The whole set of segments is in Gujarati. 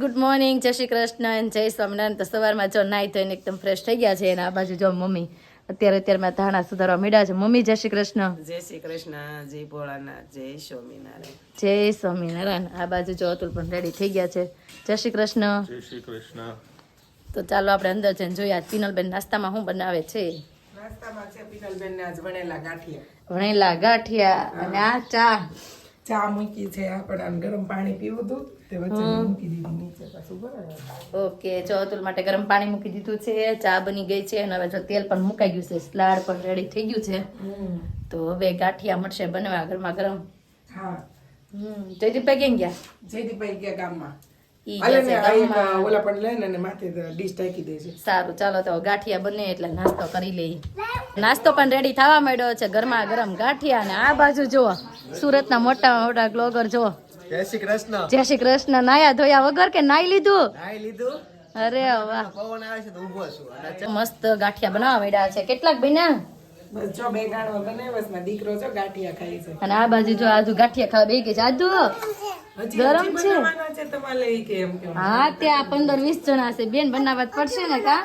ગુડ મોર્નિંગ, જય શ્રી કૃષ્ણ, જય સ્વામિનારાયણ. તો સવારમાં જો નાઈ ધોઈને એકદમ ફ્રેશ થઈ ગયા છે અને આ બાજુ જો મમ્મી અત્યારે ધાણા સુધારવા મીડા છે. મમ્મી જય શ્રી કૃષ્ણ. જય શ્રી કૃષ્ણ, જય ભોળાનાથ, જય સ્વામિનારાયણ. જય સ્વામિનારાયણ. આ બાજુ જો અતુલ પણ રેડી થઈ ગયા છે. જય શ્રી કૃષ્ણ. જય શ્રી કૃષ્ણ. તો ચાલો આપણે અંદર જઈને જોઈએ આ પિનલબેન નાસ્તામાં શું બનાવે છે. નાસ્તામાં છે પિનલબેન ને આજ વણેલા ગાંઠિયા. વણેલા ગાંઠિયા અને આ ચા મૂકી છે. આપણે ગરમ પાણી પીવું હતું તે વચ્ચે મૂકી દીધી નીચે પાછું બરાબર. ઓકે, જો અતુલ માટે ગરમ પાણી મૂકી દીધું છે. ચા બની ગઈ છે અને હવે જો તેલ પણ મુકાઈ ગયું છે. સલાડ પણ રેડી થઈ ગયું છે. તો હવે ગાંઠિયા મળશે બનવા ગરમા ગરમ. હા. જયદીપભાઈ કેમ ગયા? જયદીપભાઈ ગયા ગામમાં. ઈ અલે ગયા ને છે આ એક ગામમાં. ઓલા પણ લઈને અને માથે ડીશ ટાંકી દે છે. સારું, ચાલો તો ગાંઠિયા બને એટલે નાસ્તો કરી લઈએ. નાસ્તો પણ રેડી થવા માંડ્યો છે. ગરમા ગરમ ગાંઠિયા અને આ બાજુ જુઓ સુરતના મોટા મોટા બ્લોગર જુઓ. જય શ્રી કૃષ્ણ. જય શ્રી કૃષ્ણ. નાયા ધોયા વગર કે નાઈ લીધું? નાઈ લીધું. અરે વાહ, પવન આવે છે તો ઊભો છું. અને મસ્ત ગાંઠિયા બનાવવા માંડ્યા છે. કેટલાક બન્યા? બસ જો બે ગાણવા બનાવ્યા છે. દીકરો જો ગાંઠિયા ખાય છે. અને આ બાજુ જો આજુ ગાંઠિયા ખાવા બેસી ગઈ છે. આજુ હજી ગરમ છે. બનાવવાના છે તમારે લઈ કે એમ કેમ? હા, ત્યાં 15-20 જણા છે. બેન બનાવવા જ પડશે ને કા?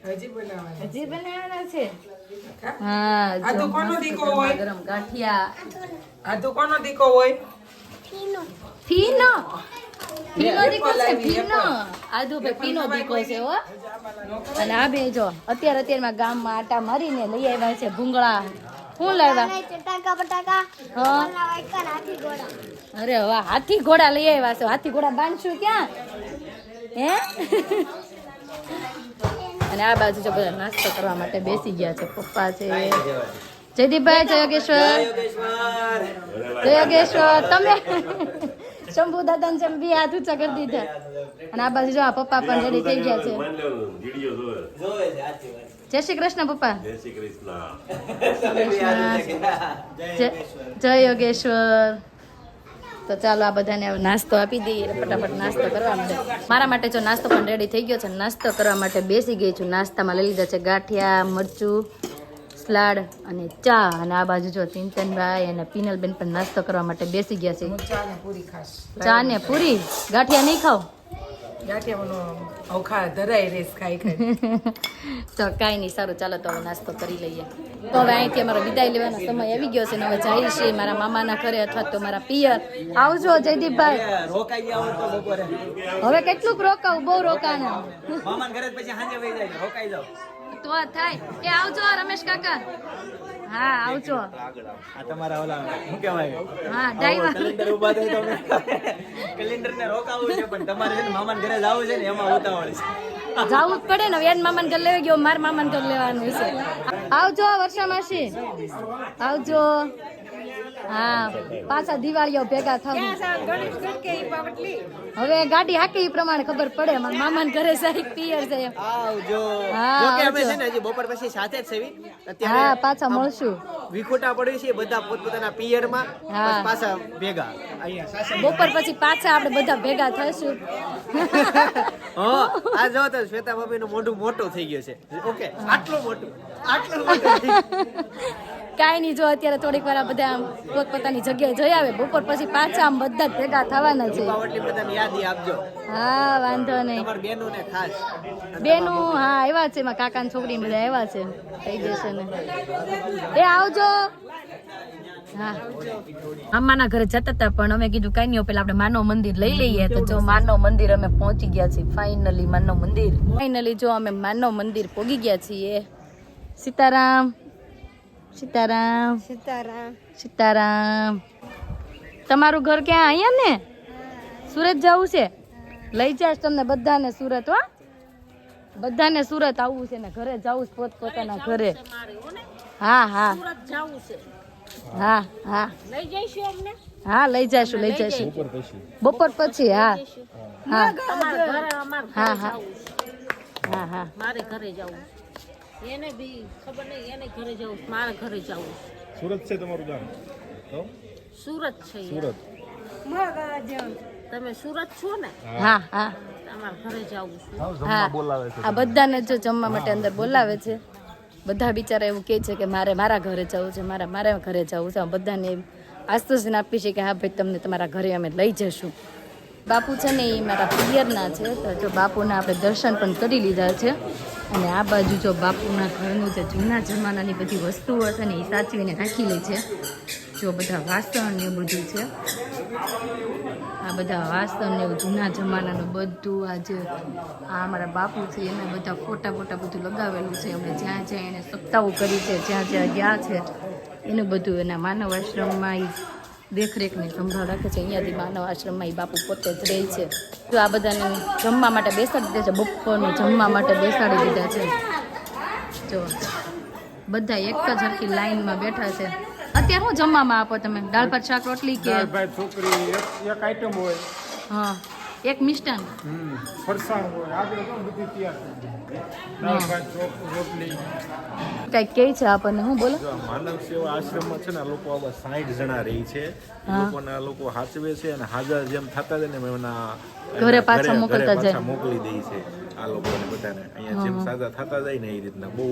હજી બનાવવાના. હજી બનાવવાના છે. હા. હા, આ તો જો કોનો મસ્ત દીકો ગરમા હોય? ગરમ ગાંઠિયા. આ તો કોનો દીકો હોય? ફીનો દીકો છે. ફીનો આદુ ભાઈ ફીનો દીકો છે હો. અને આ બે જો અત્યારમાં ગામમાં આટા મારીને લઈ આવ્યા છે ભૂંગળા. શું લાવ્યા? હા. અરે વાહ, હાથી ઘોડા લઈ આવ્યા છે. હાથી ઘોડા બાંધશું ક્યાં હે? અને આ બાજુ જો બધા નાસ્તો કરવા માટે બેસી ગયા છે. પપ્પા છે, જયદીપભાઈ, જય યોગેશ્વર, જય યોગેશ્વર. તમે શંભુ દાદા ને બી હાથ ઊંચા કરી દીધા. અને આ બાજુ જો આ પપ્પા પણ રેડી થઈ ગયા છે. જય શ્રી કૃષ્ણ પપ્પા. જય યોગેશ્વર. તો ચાલો આ બધાને હવે નાસ્તો આપી દઈએ. ફટાફટ નાસ્તો કરવા માટે મારા માટે જો નાસ્તો પણ રેડી થઈ ગયો છે. નાસ્તો કરવા માટે બેસી ગઈ છું. નાસ્તામાં લઈ લીધા છે ગાંઠિયા, મરચું, સલાડ અને ચા. અને આ બાજુ જો ચિંતનભાઈ અને પિનલબેન પણ નાસ્તો કરવા માટે બેસી ગયા છે. ચા ને પૂરી ખાસ. ચા ને પૂરી. ગાંઠિયા નહીં ખાવ? ગાંઠિયાનો અવખા ધરાય રેસ ખાઈ ખાઈ. તો કાંઈ નહીં, સારું ચાલો તો હવે નાસ્તો કરી લઈએ. તો હવે અહીંથી અમારો વિદાય લેવાનો સમય આવી ગયો છે ને હવે જઈએ છીએ મારા મામાના ઘરે અથવા તો મારા પિયર. આવજો જયદીપભાઈ. રોકાઈ ગયા તો બપોરે. હવે કેટલુંક રોકાવું? બહુ રોકાણા. મામાના ઘરે પછી સાંજે વહી જાય. રોકાઈ જાવ. તો થાય કે આવજો રમેશ કાકા. હા આવજો. આ તમારા ઓલા શું કહેવાય? હા, ડ્રાઈવર. કેલેન્ડર ઉભા થઈ તમે. કેલેન્ડર ને રોકાવું છે પણ તમારે છે ને મામાના ઘરે જવું છે ને એમાં ઉતાવળ છે. જાવું જ પડે ને. એન મામાને ઘર લેવા ગયો, મારા મામાને ઘર લેવાનું છે. આવજો વર્ષા માસી, આવજો. હા, પાછા દિવાળીઓ ભેગા થાવ. હવે ગાડી હાકે એ પ્રમાણે ખબર પડે. મારા મામાને ઘરે સાહેબ પિયર છે એમ. આવજો. હા, જો કે અમે આવજો. છે ને હજી બપોર પછી સાથે જ સેવી. હા, પાછા મળશું. વિખોટા પડી છે બધા પોતપોતાના પિયરમાં. હા. પછી પાછા ભેગા અહીંયા સાસુ. બપોર પછી પાછા આપણે બધા ભેગા થઈશું. હા, આ જો તો શ્વેતા ભાભી નું મોઢું મોટું થઈ ગયું છે. ઓકે, આટલું મોટું. કાંઈ નહીં, જો અત્યારે થોડીક વાર આ બધા આમ પોતપોતાની જગ્યાએ જઈ આવે. બપોર પછી પાછા આમ બધા જ ભેગા થવાના છે. દીપાવલી બધાને યાદી આપજો. હા, વાંધો નહીં. તમારી બેનું ને ખાસ. બેનું હા આવ્યા છે. એમાં કાકા ની છોકરી બધા આવ્યા છે. થઈ જશે ને. એ આવજો. હા, અમ્માના ઘરે જતા હતા પણ અમે કીધું કઈ નહીં, પેલા આપણે માનવ મંદિર લઈ લઈએ. તો જો માનવ મંદિર અમે પહોંચી ગયા છીએ. ફાઇનલી માનવ મંદિર. ફાઇનલી જો અમે માનવ મંદિર પહોંચી ગયા છીએ. સીતારામ, સીતારામ, સીતારામ, સીતારામ. તમારું ઘર ક્યાં? અહીંયા ને? સુરત જવું છે? લઈ જાય તમને બધાને સુરત. હો, બધાને સુરત આવવું છે ને ઘરે જવું છે પોતપોતાના ઘરે. હા હા હા હા લઈ જઈશું અમને. હા, લઈ જઈશું, લઈ જઈશું બપોર પછી. હા હા હા હા હા હા. મારે ઘરે જવું. એને બી ખબર નહીં, એને ઘરે જવું, મારે ઘરે જવું. સુરત છે તમારું ગામ? સુરત છે. સુરત. તમે સુરત છો ને? હા હા તમારે ઘરે જવું છે. હા. આ બધાને જો જમવા માટે અંદર બોલાવે છે. બધા બિચારા એવું કહે છે કે મારે મારા ઘરે જવું છે, મારા ઘરે જવું છે. બધાને આશ્વાસન આપી છે કે હા ભાઈ તમને તમારા ઘરે અમે લઈ જશું. બાપુ છે ને એ મારા પિયરના છે, તો જો બાપુના આપણે દર્શન પણ કરી લીધા છે. અને આ બાજુ જો બાપુના ઘરનું જે જૂના જમાનાની બધી વસ્તુઓ છે ને એ સાચવીને રાખી લે છે. જો બધા વાસણ ને એવું બધું છે, આ બધા વાસણ ને એવું જૂના જમાનાનું બધું. આ અમારા બાપુ છે એમને બધા ફોટા બધું લગાવેલું છે. એમણે જ્યાં જ્યાં એને સપ્તાહો કરી છે, જ્યાં જ્યાં ગયા છે એનું બધું એના માનવ આશ્રમમાં એ દેખરેખની સંભાળ રાખે છે. અહીંયાથી માનવ આશ્રમમાં એ બાપુ પોતે જ રહે છે. તો આ બધાને જમવા માટે બેસાડી દીધા છે, બપોરનું જમવા માટે બેસાડી દીધા છે. જો બધા એક જ હરખી લાઈનમાં બેઠા છે. અત્યારે શું જમવામાં આપો તમે? દાળ ભાત શાક રોટલી કે છોકરી એક આઈટમ હોય, હા, એક મિષ્ટાન, ફરસાણ હોય, આગળ પણ બધી તૈયાર થઈ જાય. દાળ ભાત રોટલી. કઈક કે છે આપણને, હું બોલો? માનવ સેવા આશ્રમમાં છે ને આ લોકો આવા 60 જણા રહી છે. લોકોના લોકો હાચવે છે અને હાજર જેમ થતા જાય ને એમના ઘરે પાછા મોકલતા જાય, મોકલી દે છે આ લોકોને બધાને. અહીંયા જેમ સાજા થતા જાય ને એ રીતના બહુ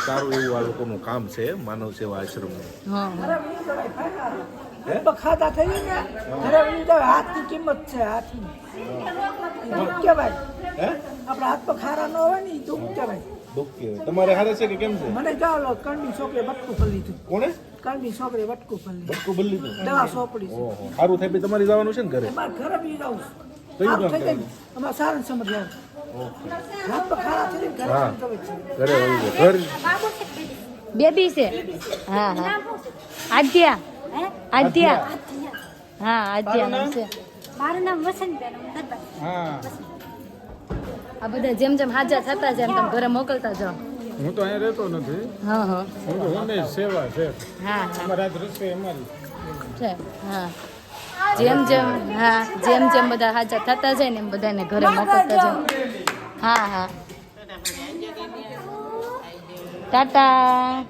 સારું એવું આ લોકોનું કામ છે માનવ સેવા આશ્રમનું. ખાતા થઈ ને ઘરે હાથની કિંમત છે. હાથની દુઃખ કહેવાય. આપણા હાથ પર ખારા ન હોય ને એ દુઃખ કહેવાય. દુઃખ કહેવાય. તમારે હારે છે કે કેમ છે? મને જાઓ કણની છોકરી બટકું ફરી લીધું. કોને? કણની છોકરી બટકું ફરી લીધું. બટકું બદલી દીધું. દવા સોંપડી છે. ઓહો, સારું થાય. તમારે જવાનું છે ને ઘરે? અમારે ઘરે બી જાઉં કયું કામ કરવાનું? અમારે સારું સમજ આવે. હાથ પર ખારા થઈ ઘરે હા. સમજ છે. ઘરે વળી જાય. ઘર બેબી છે. હા હા, આદ્યા. આદ્યા, હા આદ્યા નામ છે. મારું નામ વસંતબેન. હા, આ બધા જેમ જેમ હાજર થતા જાય એમ તમે ઘરે મોકલતા જાઓ. હું તો અહીંયા રહેતો નથી. હા હા હું તો હંમેશ સેવા છે. હા હા અમારા હાથ રસોઈ અમારી. છે. હા, જેમ જેમ બધા હાજર થતા જાય ને એમ બધાને ઘરે મોકલતા જાઓ. હા હા, ટાટા.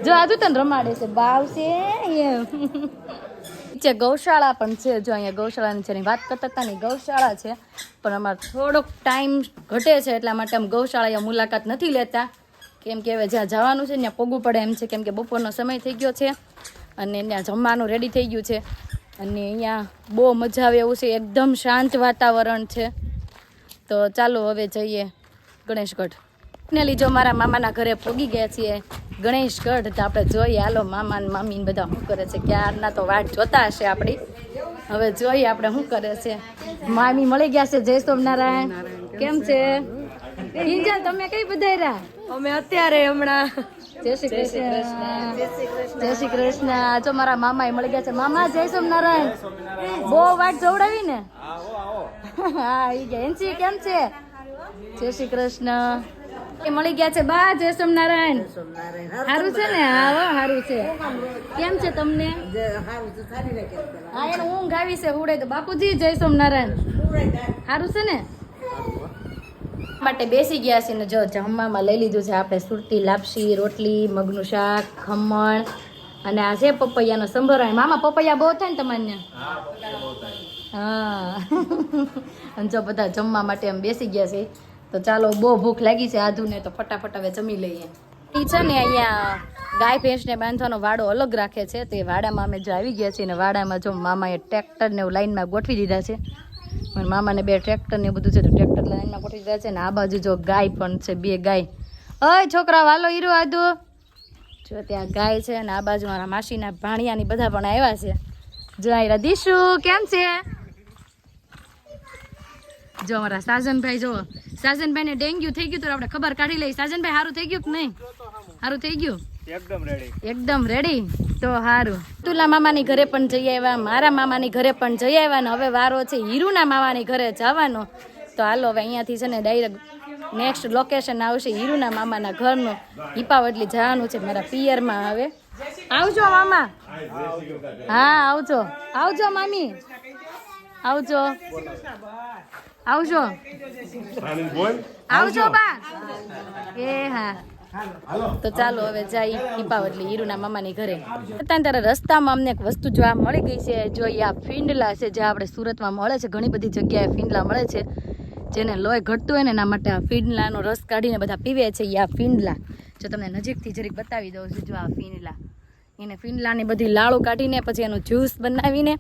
જો આજુ તને રમાડે છે, બાવ છે એમ. નીચે ગૌશાળા પણ છે. જો અહીંયા ગૌશાળાની છે વાત કરતા હતા ને, ગૌશાળા છે પણ અમારે થોડોક ટાઈમ ઘટે છે એટલા માટે અમે ગૌશાળા મુલાકાત નથી લેતા. કેમ કે હવે જ્યાં જવાનું છે ત્યાં પોગવું પડે એમ છે, કેમ કે બપોરનો સમય થઈ ગયો છે અને ત્યાં જમવાનું રેડી થઈ ગયું છે. અને અહીંયા બહુ મજા આવે એવું છે, એકદમ શાંત વાતાવરણ છે. તો ચાલો હવે જઈએ ગણેશગઢ. ને લીધો મારા મામાના ઘરે પોગી ગયા છીએ ગણેશગઢ. તો આપણે જોઈએ, હાલો મામા ને મામી ને બધા શું કરે છે. ક્યારના તો વાટ જોતા હશે આપણી. હવે જોઈએ આપણે શું કરે છે. મામી મળી ગયા છે. જય સોમનારાયણ. કેમ છે હિંજા? તમે કઈ બધાયરા? અમે અત્યારે હમણાં જય શ્રી કૃષ્ણ. જય શ્રી કૃષ્ણ. જો મારા મામા એ મળી ગયા છે. મામા જય સોમનારાયણ. બહુ વાટ જોવડાવી ને? હા, ઈ ગયા. એનસી કેમ છે? જય શ્રી કૃષ્ણ. એ મળી ગયા છે. બા જય સોમનારાયણ. સારું છે ને? હા હો, સારું છે. કેમ છે તમને? હા, એને ઊંઘ આવી છે હુડે. તો બાપુજી જય સોમનારાયણ. સારું છે ને? માટે બેસી ગયા છે ને જો જમવામાં લઈ લીધું છે આપણે સુરતી લાપસી, રોટલી, મગનું શાક, ખમણ અને આ છે પપૈયાનો સંભારો. મામા પપૈયા બહુ થાય ને તમારે? હા. અને જો બધા જમવા માટે અમે બેસી ગયા છે. તો ચાલો, બહુ ભૂખ લાગી છે આધુને, તો ફટાફટ હવે જમી લઈએ. એ છે ને અહીંયા ગાય ભેંસને બાંધવાનો વાડો અલગ રાખે છે. તો એ વાડામાં અમે જો આવી ગયા છીએ ને વાડામાં જો મામાએ ટ્રેક્ટરને એવું લાઈનમાં ગોઠવી દીધા છે. અને મામાને 2 ટ્રેક્ટર ને બધું છે તો ટ્રેક્ટર લાઈનમાં ગોઠવી દીધા છે. ને આ બાજુ જો ગાય પણ છે, 2 ગાય. ઓય છોકરા વાલો હીરો આદુ. જો ત્યાં ગાય છે અને આ બાજુ મારા માસીના ભાણિયાની બધા પણ આવ્યા છે. જો આ દીશુ કેમ છે? જો અમારા સાજનભાઈ, જો સાજનભાઈને ડેન્ગ્યુ થઈ ગયું તો આપણે ખબર કાઢી લઈ. સાજનભાઈ સારું થઈ ગયું કે નહીં? સારું થઈ ગયું? એકદમ રેડી. તો સારું. તુલા મામાની ઘરે પણ જઈ આવ્યા, મારા મામાની ઘરે પણ જઈ આવ્યા ને હવે વારો છે હીરુના મામાની ઘરે જવાનો. તો હાલો હવે અહીંયાથી છે ને ડાયરેક્ટ નેક્સ્ટ લોકેશન આવશે હીરુના મામાના ઘરનું. હિપાવટલી જવાનું છે મારા પિયરમાં. હવે આવજો મામા. હા આવજો, આવજો મામી, આવજો, આવજો, આવજો બા. એ હા. તો ચાલો હવે જઈ દીપાવલી હીરુના મામાની ઘરે. અત્યારે રસ્તામાં અમને એક વસ્તુ જોવા મળી ગઈ છે. જો આ ફીંડલા છે જે આપણે સુરતમાં મળે છે, ઘણી બધી જગ્યાએ ફીંડલા મળે છે. જેને લોહી ઘટતું હોય ને એના માટે આ ફીંડલાનો રસ કાઢીને બધા પીવે છે. આ ફીંડલા જો તમને નજીકથી જરીક બતાવી દઉં છું. જો આ ફીંડલા, એને ફીંડલાની બધી લાળો કાઢીને પછી એનું જ્યુસ બનાવીને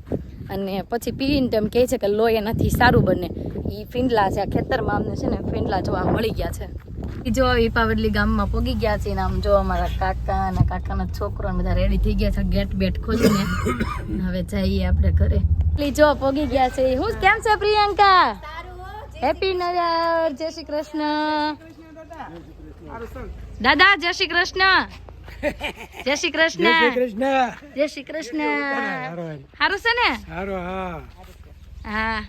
અને પછી પીને તો એમ કહે છે કે લોહી એનાથી સારું બને. એ ફીંડલા છે, આ ખેતરમાં અમને છે ને ફીંડલા જોવા મળી ગયા છે. એ જો વિપાવડલી ગામમાં પોગી ગયા છે ને આમ જો અમારા કાકા અને કાકાના છોકરો બધા રેડી થઈ ગયા છે ગેટ બેટ ખોલીને. હવે જઈએ આપણે ઘરે. જો પોગી ગયા છે. હું કેમ છે પ્રિયંકા? Happy new year. જય શ્રી કૃષ્ણ દાદા. જય શ્રી કૃષ્ણ. જય શ્રી કૃષ્ણ. જય શ્રી કૃષ્ણ. સારું છે ને? હા.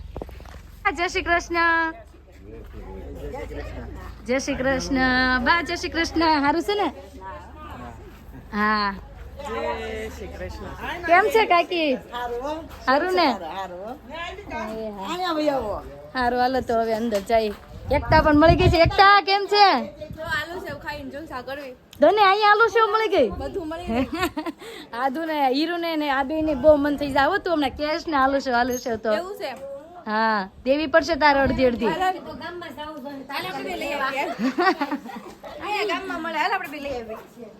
જય શ્રી કૃષ્ણ. જય શ્રી કૃષ્ણ બા. જય શ્રી કૃષ્ણ. સારું છે ને? હા. કેમ છે કાકી? સારું ને? સારું હાલો તો હવે અંદર જઈ. એકતા પણ મળી ગઈ છે. એકતા કેમ છે? દને અહીંયા આલુ સેવ મળી ગઈ. આદુ ને હીરુ ને આ બે ને બહુ મન થઈ જાય. તું હમણાં કેશ ને આલુ સેવ તો હા દેવી પડશે તારે અડધી અડધી.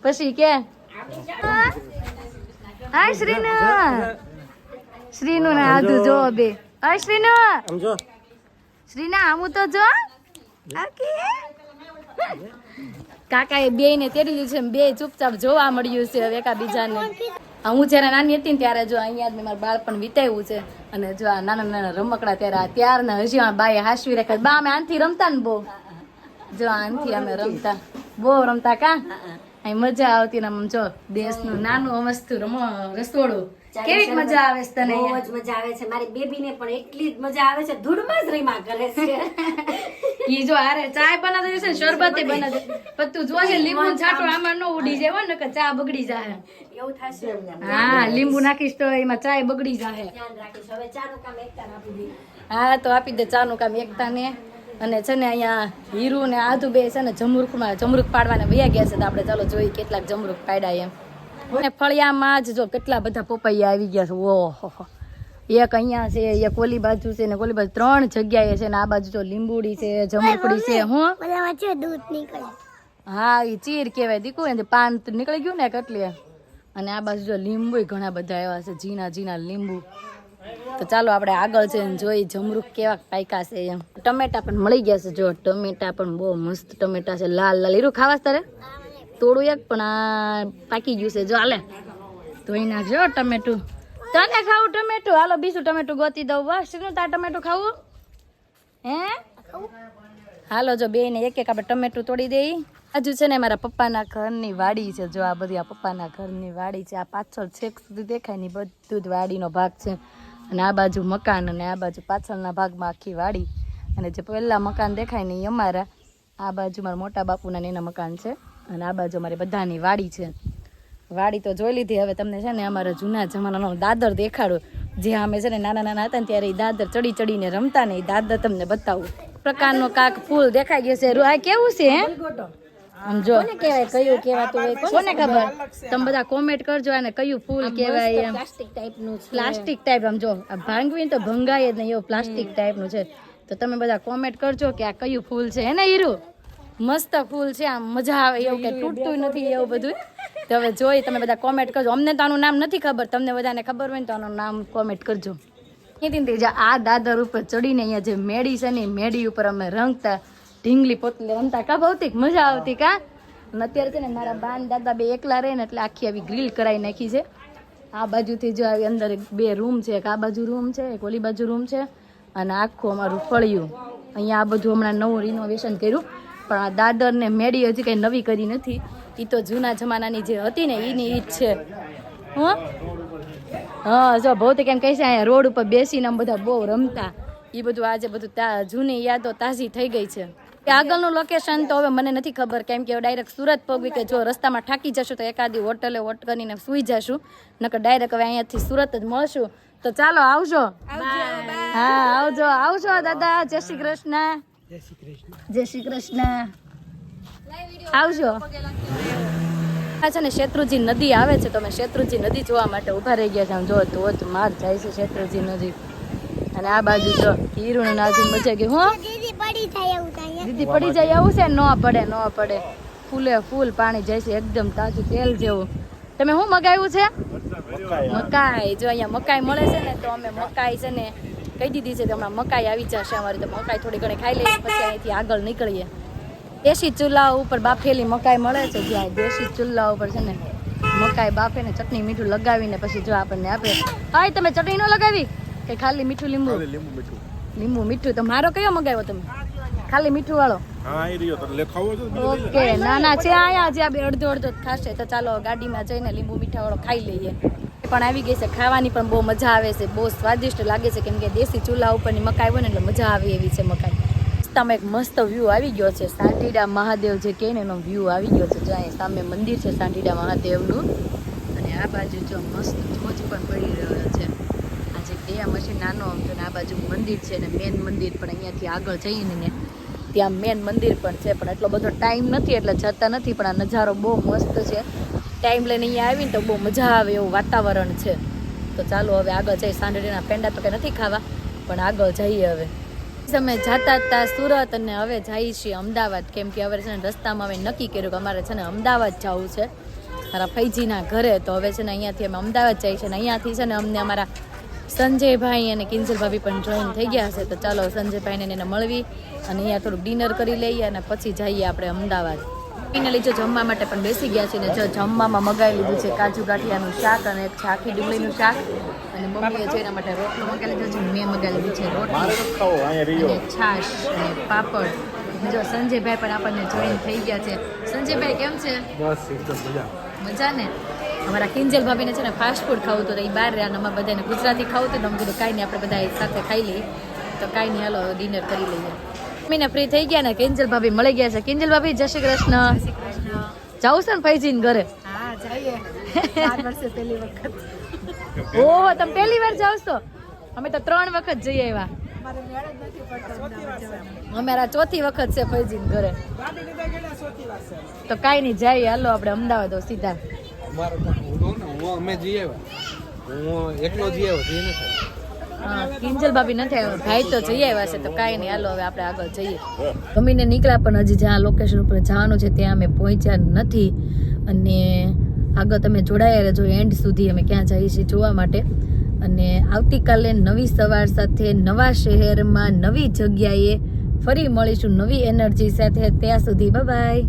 પછી કે હાય શ્રીનું ને આદુ જો બે. હાય શ્રીના આમું તો જો. કાકા એ બે ને તેડી લીધું છે. બે ચૂપચાપ જોવા મળ્યું છે હવે એકા બીજાને. હું જયારે નાની હતી ને ત્યારે જો અહીંયા જ મેં મારું બાળપણ વિતાવ્યું છે. અને જો આ નાના નાના રમકડા ત્યારે ત્યારના હજી બાએ હાસવી રાખ્યા. બા અમે આનથી રમતા ને બહુ. જો આનથી અમે રમતા બહુ રમતા. કા અહીં મજા આવતી ને આમ જો દેશનું નાનું અમસ્તું રસોડું. કેવી મજા આવે છે તને? બહુ જ મજા આવે છે. મારી બેબીને પણ એટલી જ મજા આવે છે. ધૂળમાં જ રમ્યા કરે છે. ઈ જો આરે ચાય બનાવતી છે ને શરબતે બનાવતી. પણ તું જોજે લીંબુ છાંટો આમાં ન ઉડી જાય હો, નકર ચા બગડી જાય. એવું થશે. હા લીંબુ નાખીશ તો એમાં ચાય બગડી જાય. ધ્યાન રાખીશ. હવે ચાનું કામ એકતા આપી દે. હા તો આપી દે ચાનું કામ એકતા ને. અને છે ને અહીંયા હીરુ ને આધુ બે છે ને જમરૂખ પાડવાને વયા ગયા છે. તો આપણે ચાલો જોઈએ કેટલાક જમરૂખ પાડ્યા એમ. અને ફળિયામાં જ જો કેટલા બધા પપૈયા આવી ગયા છે. ઓહો એક અહીંયા છે, એક ઓલી બાજુ છે ને ઓલી બાજુ 3 જગ્યાએ છે ને આ બાજુ જો લીંબુડી છે, જમરૂખડી છે. હું દૂધ નીકળે. હા એ ચીર કહેવાય દીકુ. એને પાન નીકળી ગયું ને કેટલી. અને આ બાજુ જો લીંબુ ઘણા બધા એવા છે, ઝીણા ઝીણા લીંબુ. તો ચાલો આપણે આગળ છે જોઈ જમરૂખ કેવા પાયકા છે એમ. ટમેટા પણ મળી ગયા છે. જો ટમેટા પણ બહુ મસ્ત ટમેટા છે, લાલ લાલ. હીરું ખાવા તારે થોડું એક પણ આ પાકી ગયું છે. જો હાલે ધોઈ નાખજો ટમેટું. તને ખાવું ટમેટું? હાલો બીજું ટમેટું ગોતી દઉં. વાહ શ્રીનું તાર ટમેટું ખાવું હે? હાલો જો બે ને એક એક આપણે ટમેટું તોડી દઈ. હજુ છે ને મારા પપ્પાના ઘરની વાડી છે. જો આ બધી આ પપ્પાના ઘરની વાડી છે. આ પાછળ છેક સુધી દેખાય ને બધું જ વાડીનો ભાગ છે. અને આ બાજુ મકાન અને આ બાજુ પાછળના ભાગમાં આખી વાડી. અને જે પહેલા મકાન દેખાય ને એ અમારા. આ બાજુ મારા મોટા બાપુના ને એના મકાન છે. અને આ બાજુ અમારી બધાની વાડી છે. વાડી તો જોઈ લીધી. હવે તમને છે ને અમારા જૂના જમાનાનો દાદર દેખાડો. જે અમે છે ને નાના નાના હતા ને ત્યારે એ દાદર ચડી ચડીને રમતા ને એ દાદર તમને બતાવું. પ્રકારનો કાક ફૂલ દેખાઈ ગયો છે. આ કેવું છે હે? આમ જો કોને કહેવાય કયું કહેવાતું હોય કોને ખબર? તમે બધા કોમેન્ટ કરજો. અને કયું ફૂલ કહેવાય એમ. પ્લાસ્ટિક ટાઈપનું છે. Plastic type. આમ જો આ ભાંગવી તો ભંગાય જ નહીં એવું પ્લાસ્ટિક ટાઈપનું છે. તો તમે બધા કોમેન્ટ કરજો કે આ કયું ફૂલ છે. હે ને હીરુ? મસ્ત ફૂલ છે. આમ મજા આવે એવું કે તૂટતું નથી એવું બધું. તો હવે જોઈ તમે બધા કોમેન્ટ કરજો. અમને તો આનું નામ નથી ખબર. તમને બધાને ખબર હોય ને તો આનું નામ કોમેન્ટ કરજો. આ દાદર ઉપર ચડીને અહીંયા જે મેડી છે ને મેડી ઉપર અમે રંગતા ઢીંગલી પોતલી રમતા. કા ભૌતિક મજા આવતી કા? અને અત્યારે છે ને મારા બાન દાદા બે એકલા રહે ને એટલે આખી આવી ગ્રીલ કરાવી નાખી છે. આ બાજુથી જો આવી અંદર 2 રૂમ છે. એક આ બાજુ રૂમ છે, એક ઓલી બાજુ રૂમ છે. અને આખું અમારું ફળિયું અહીંયા આ બધું હમણાં નવું રિનોવેશન કર્યું. પણ આ દાદર ને મેડી હજી કંઈ નવી કરી નથી. એ તો જૂના જમાનાની જે હતી ને એની ઈ જ છે. હા જો ભૌતિક એમ કહે છે અહીંયા રોડ ઉપર બેસીને આમ બધા બહુ રમતા. એ બધું આજે બધું જૂની યાદો તાજી થઈ ગઈ છે. આગળનું લોકેશન તો હવે મને નથી ખબર. કેમ કે ડાયરેક્ટ સુરત પગવી કે જો રસ્તામાં થાકી જશું તો એકાદી હોટલે વોટ કરીને સુઈ જશું. નકર ડાયરેક્ટ હવે અહીંયાથી સુરત જ મળશું. તો ચાલો આવજો. હા આવજો દાદા. જય શ્રી કૃષ્ણ. જય શ્રી કૃષ્ણ. આવજો. આ છે ને શેત્રુંજી નદી આવે છે. તો અમે શેત્રુંજી નદી જોવા માટે ઊભા રહી ગયા છે. જો ધોધ માર જાય છે શેત્રુંજી નદી. અને આ બાજુ જો હીરું ને નાજી મજા ગઈ. હું દીદી પડી જાય એવું છે? ન પડે. ફૂલે ફૂલ પાણી જાય છે એકદમ તાજું તેલ જેવું. તમે શું મગાવ્યું છે? મકાઈ જો અહીંયા મકાઈ મળે છે ને તો અમે મકાઈ છે ને કહી દીધી છે કે હમણાં મકાઈ આવી જશે અમારી તો મકાઈ થોડી ઘણી ખાઈ લઈએ પછી અહીંથી આગળ નીકળીએ દેશી ચૂલા ઉપર બાફેલી મકાઈ મળે છે જ્યાં દેશી ચૂલા ઉપર છે ને મકાઈ બાફે ને ચટણી મીઠું લગાવીને પછી જો આપણને આપે હા તમે ચટણી ન લગાવી કે ખાલી મીઠું લીંબુ મીઠું તો મારો કયો મગાવ્યો તમે ખાલી મીઠું વાળો ઓકે ના છે આયા જે બે અડધો અડધો ખાશે તો ચાલો ગાડીમાં જઈને લીંબુ મીઠા વાળો ખાઈ લઈએ પણ આવી ગઈ છે ખાવાની પણ બહુ મજા આવે છે બહુ સ્વાદિષ્ટ લાગે છે કેમ કે દેશી ચૂલા ઉપરની મકાઈ હોય ને એટલે મજા આવે એવી છે મકાઈ રસ્તામાં એક મસ્ત વ્યૂ આવી ગયો છે સાંઢીડા મહાદેવ જે કહે ને એનો વ્યૂ આવી ગયો છે જ્યાં સામે મંદિર છે સાંઢીડા મહાદેવનું અને આ બાજુ જો મસ્ત ધોધ પણ પડી રહ્યો છે આ જે ડેમ છે નાનો આમ તો આ બાજુ મંદિર છે ને મેન મંદિર પણ અહીંયાથી આગળ જઈને ને ત્યાં મેન મંદિર પણ છે પણ એટલો બધો ટાઈમ નથી એટલે જતા નથી પણ આ નજારો બહુ મસ્ત છે ટાઈમ લઈને અહીંયા આવીને તો બહુ મજા આવે એવું વાતાવરણ છે તો ચાલો હવે આગળ જઈએ સાંઢળીના પેંડા તો કંઈ નથી ખાવા પણ આગળ જઈએ હવે અમે જતા હતા સુરત અને હવે જઈએ છીએ અમદાવાદ કેમ કે હવે છે ને રસ્તામાં અમે નક્કી કર્યું કે અમારે છે ને અમદાવાદ જવું છે મારા ફૈજીના ઘરે તો હવે છે ને અહીંયાથી અમે અમદાવાદ જઈએ છીએ અને અહીંયાથી છે ને અમને અમારા સંજયભાઈ અને કિંજલ ભાભી પણ જોઈન થઈ ગયા છે તો ચાલો સંજયભાઈને એને મળવી અને અહીંયા થોડુંક ડિનર કરી લઈએ અને પછી જઈએ આપણે અમદાવાદ ફાઇનલી જો જમવા માટે પણ બેસી ગયા છે ને જો જમવામાં મગાવી લીધું છે કાજુ ગાંઠિયાનું શાક અને એક આખી ડુંગળીનું શાક અને મમ્મીએ છે એના માટે રોટલો મગાવી લીધો છે મેં મગાવી લીધું છે રોટલી અને છાશ અને પાપડ જો સંજયભાઈ પણ આપણને જોઈન થઈ ગયા છે સંજયભાઈ કેમ છે બસ એકદમ મજા ને અમારા કિંજલ ભાભીને છે ને ફાસ્ટ ફૂડ ખાવું તો એ બહાર રહ્યા અને અમારે બધાને ગુજરાતી ખાવું તો અમે કીધું કાંઈ નહીં આપણે બધા સાથે ખાઈ લઈએ તો કાંઈ નહીં હાલો ડિનર કરી લઈએ મમ્મીને ફ્રી થઈ ગયા ને કિંજલ ભાભી મળી ગયા છે કિંજલ ભાભી જય શ્રી કૃષ્ણ જાઉં છે ને ફૈજીને ઘરે ઓહો તમે પહેલી વાર જાવ છો અમે તો 3 વખત જઈ આવ્યા અમારા ચોથી વખત છે ફૈજીને ઘરે તો કાંઈ નહીં જઈએ હાલો આપણે અમદાવાદ સીધા અમે જઈ આવ્યા હું એકલો જઈ આવ્યો કિંજલ ભાભી નથી આવ્યો ભાઈ તો જઈ આવ્યા છે તો કાંઈ નહીં હાલો હવે આપણે આગળ જઈએ મમ્મીને નીકળ્યા પણ હજી જ્યાં લોકેશન ઉપર જવાનું છે ત્યાં અમે પહોંચ્યા નથી અને આગળ તમે જોડાયા રહેજો એન્ડ સુધી અમે ક્યાં જઈએ છીએ જોવા માટે અને આવતીકાલે નવી સવાર સાથે નવા શહેરમાં નવી જગ્યાએ ફરી મળીશું નવી એનર્જી સાથે ત્યાં સુધી બાય બાય